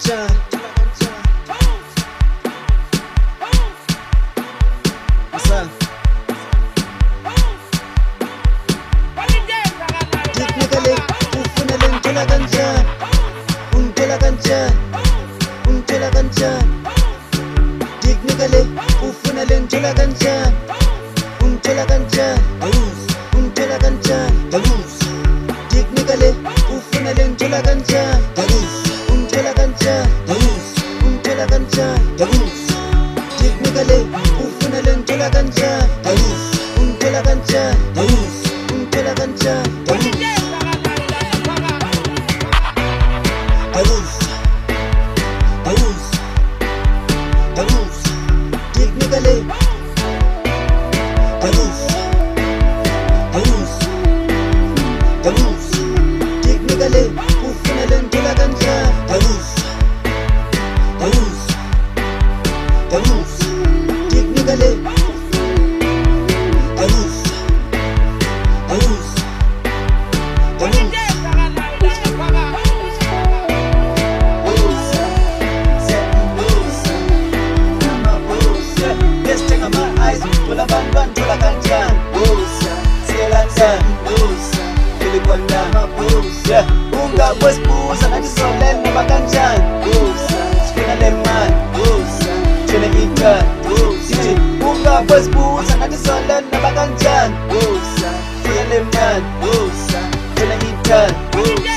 kanjani? Asana Technically ufunele ngithola kanjani? Ungithola kanjani? Ungithola kanjani? Technically ufunele ngithola kanjani? Ungithola kanjani? Ungithola kanjani? Technically ufunele ngithola kanjani? Ungithola kanjani? Ungithola kanjani? Technically ufunele ngithola kanjani? Ungithola kanjani? Ungithola kanjani? Technically Technically ufunele ngithola kanjani? Technically Ngithola kanjani? Siye kanjani? Ngilikwanda yeah. Ungabwesibuza nathi solele noma kanjani? Sifuna le mali thina ithani sithi ungabwesibuza nathi solele noma kanjani? Sifuna le mali thina ithani